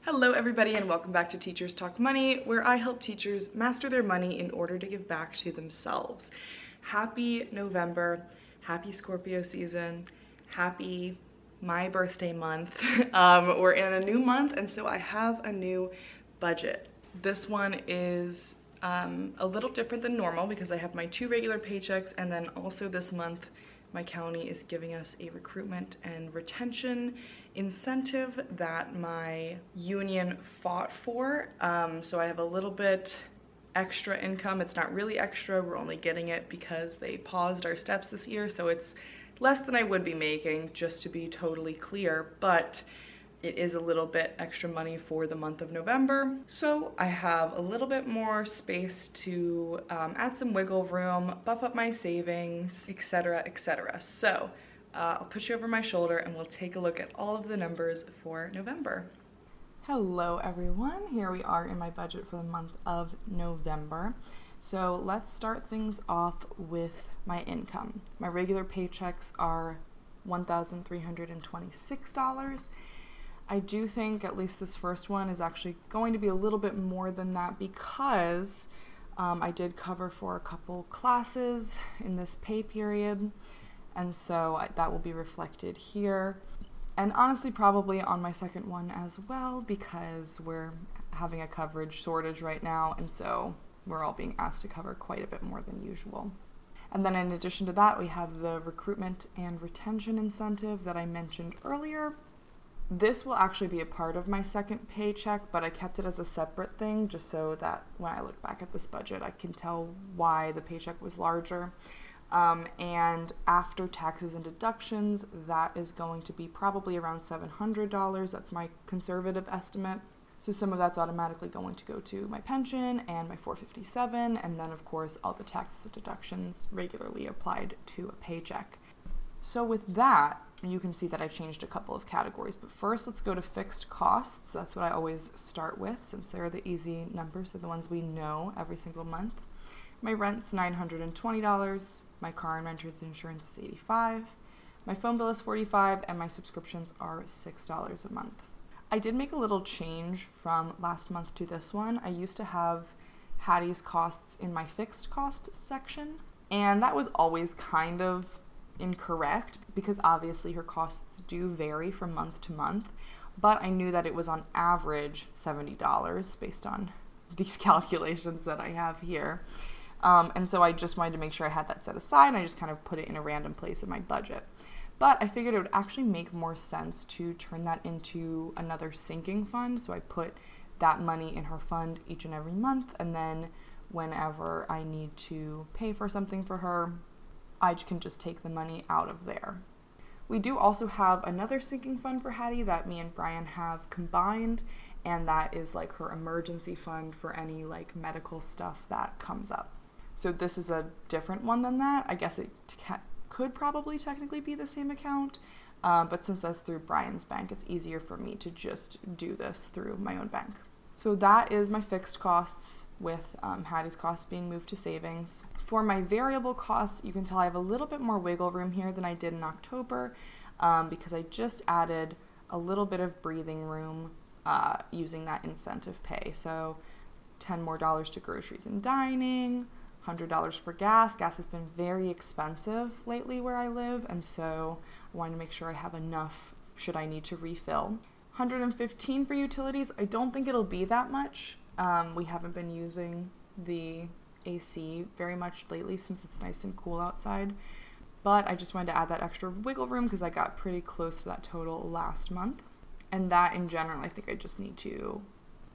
Hello everybody and welcome back to Teachers Talk Money, where I help teachers master their money in order to give back to themselves. Happy November, happy Scorpio season, happy my birthday month. We're in a new month and so I have a new budget. This one is a little different than normal because I have my 2 regular paychecks, and then also this month my county is giving us a recruitment and retention incentive that my union fought for. So I have a little bit extra income. It's not really extra, we're only getting it because they paused our steps this year, so it's less than I would be making, just to be totally clear, but it is a little bit extra money for the month of November. So I have a little bit more space to add some wiggle room, buff up my savings, etc., etc. So I'll put you over my shoulder and we'll take a look at all of the numbers for November. Hello everyone, here we are in my budget for the month of November. So let's start things off with my income. My regular paychecks are $1,326. I do think at least this first one is actually going to be a little bit more than that because I did cover for a couple classes in this pay period, and so that will be reflected here. And honestly, probably on my second one as well, because we're having a coverage shortage right now, and so we're all being asked to cover quite a bit more than usual. And then in addition to that, we have the recruitment and retention incentive that I mentioned earlier. This will actually be a part of my second paycheck, but I kept it as a separate thing just so that when I look back at this budget, I can tell why the paycheck was larger. And after taxes and deductions, that is going to be probably around $700. That's my conservative estimate. So some of that's automatically going to go to my pension and my 457, and then of course all the taxes and deductions regularly applied to a paycheck. So with that, you can see that I changed a couple of categories, but first let's go to fixed costs. That's what I always start with since they're the easy numbers, they're the ones we know every single month. My rent's $920, my car and renter's insurance is $85, my phone bill is $45, and my subscriptions are $6 a month. I did make a little change from last month to this one. I used to have Hattie's costs in my fixed cost section, and that was always kind of incorrect because obviously her costs do vary from month to month, but I knew that it was on average $70 based on these calculations that I have here. And so I just wanted to make sure I had that set aside, and I just kind of put it in a random place in my budget. But I figured it would actually make more sense to turn that into another sinking fund, so I put that money in her fund each and every month, and then whenever I need to pay for something for her, I can just take the money out of there. We do also have another sinking fund for Hattie that me and Brian have combined, and that is like her emergency fund for any like medical stuff that comes up. So this is a different one than that. I guess it could probably technically be the same account, but since that's through Brian's bank, it's easier for me to just do this through my own bank. So that is my fixed costs, with Hattie's costs being moved to savings. For my variable costs, you can tell I have a little bit more wiggle room here than I did in October because I just added a little bit of breathing room using that incentive pay. So $10 more to groceries and dining, $100 for gas. Gas has been very expensive lately where I live, and so I wanted to make sure I have enough should I need to refill. $115 for utilities. I don't think it'll be that much. We haven't been using the AC very much lately since it's nice and cool outside, but I just wanted to add that extra wiggle room because I got pretty close to that total last month. And that in general, I think I just need to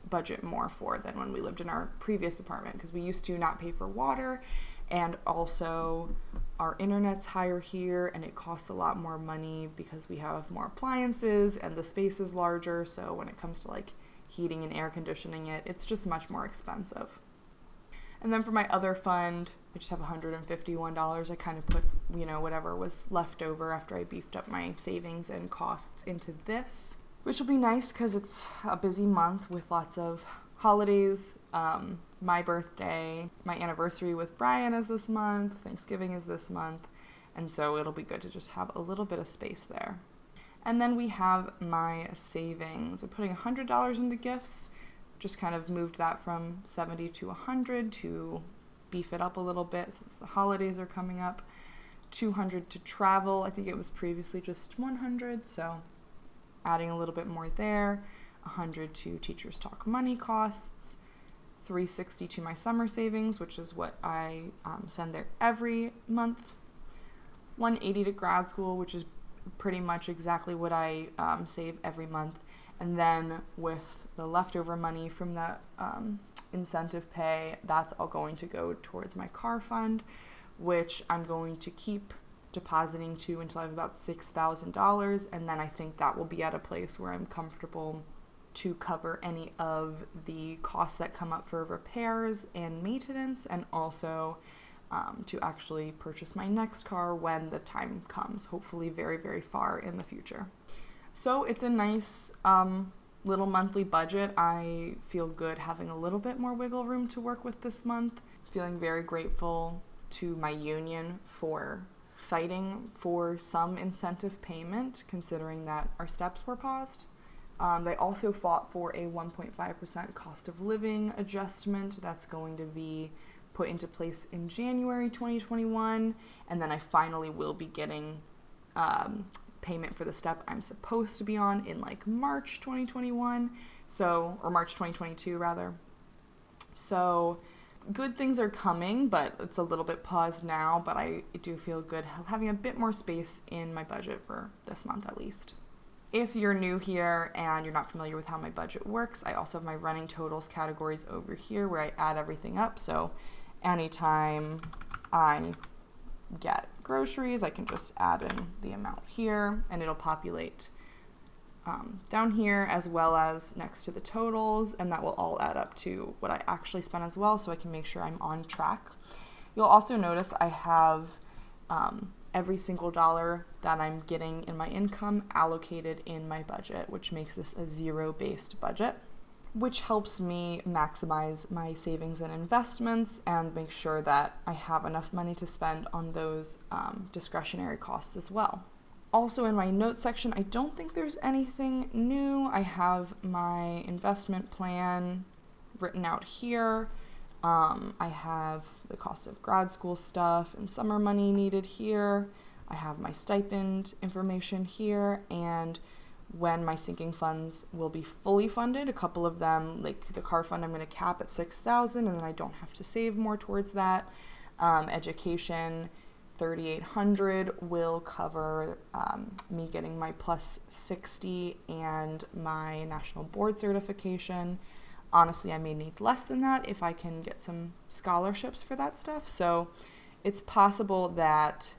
budget more for than when we lived in our previous apartment, because we used to not pay for water, and also our internet's higher here and it costs a lot more money because we have more appliances and the space is larger, so when it comes to like heating and air conditioning it's just much more expensive. And then for my other fund, I just have $151. I kind of put, whatever was left over after I beefed up my savings and costs into this, which will be nice because it's a busy month with lots of holidays. My birthday, my anniversary with Brian is this month, Thanksgiving is this month, and so it'll be good to just have a little bit of space there. And then we have my savings. I'm putting $100 into gifts, just kind of moved that from 70 to 100 to beef it up a little bit since the holidays are coming up. 200 to travel. I think it was previously just 100, so adding a little bit more there. 100 to Teachers Talk money costs. 360 to my summer savings, which is what I send there every month. 180 to grad school, which is pretty much exactly what I save every month. And then with the leftover money from that incentive pay, that's all going to go towards my car fund, which I'm going to keep depositing to until I have about $6,000. And then I think that will be at a place where I'm comfortable to cover any of the costs that come up for repairs and maintenance, and also to actually purchase my next car when the time comes, hopefully very, very far in the future. So it's a nice little monthly budget. I feel good having a little bit more wiggle room to work with this month. Feeling very grateful to my union for fighting for some incentive payment, considering that our steps were paused. They also fought for a 1.5% cost of living adjustment that's going to be put into place in January 2021, and then I finally will be getting payment for the step I'm supposed to be on in like March 2021, or March 2022 rather. So good things are coming, but it's a little bit paused now, but I do feel good having a bit more space in my budget for this month at least. If you're new here and you're not familiar with how my budget works, I also have my running totals categories over here where I add everything up. So anytime I get groceries, I can just add in the amount here and it'll populate down here as well as next to the totals, and that will all add up to what I actually spent as well, so I can make sure I'm on track. You'll also notice I have every single dollar that I'm getting in my income allocated in my budget, which makes this a zero-based budget, which helps me maximize my savings and investments and make sure that I have enough money to spend on those discretionary costs as well. Also in my notes section, I don't think there's anything new. I have my investment plan written out here. I have the cost of grad school stuff and summer money needed here. I have my stipend information here, and when my sinking funds will be fully funded. A couple of them, like the car fund, I'm going to cap at $6,000, and then I don't have to save more towards that. Education, $3,800 will cover me getting my plus 60 and my national board certification. Honestly, I may need less than that if I can get some scholarships for that stuff. So it's possible that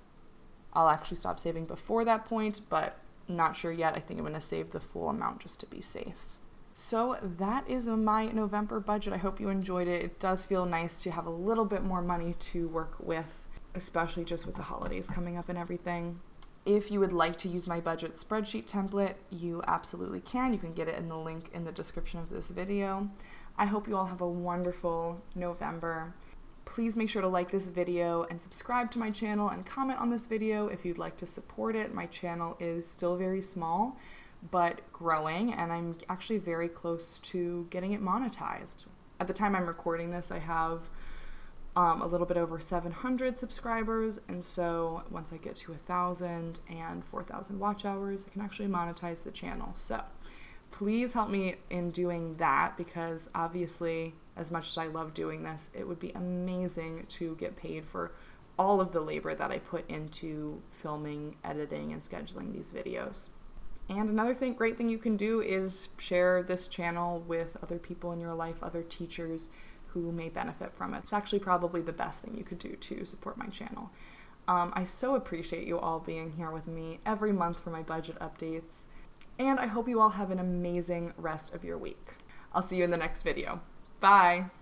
I'll actually stop saving before that point, but not sure yet. I think I'm going to save the full amount just to be safe. So that is my November budget. I hope you enjoyed it. It does feel nice to have a little bit more money to work with, especially just with the holidays coming up and everything. If you would like to use my budget spreadsheet template, you absolutely can. You can get it in the link in the description of this video. I hope you all have a wonderful November. Please make sure to like this video and subscribe to my channel and comment on this video if you'd like to support it. My channel is still very small, but growing, and I'm actually very close to getting it monetized. At the time I'm recording this, I have a little bit over 700 subscribers, and so once I get to 1,000 and 4,000 watch hours, I can actually monetize the channel. So please help me in doing that, because obviously, as much as I love doing this, it would be amazing to get paid for all of the labor that I put into filming, editing, and scheduling these videos. And another great thing you can do is share this channel with other people in your life, other teachers who may benefit from it. It's actually probably the best thing you could do to support my channel. I so appreciate you all being here with me every month for my budget updates, and I hope you all have an amazing rest of your week. I'll see you in the next video. Bye!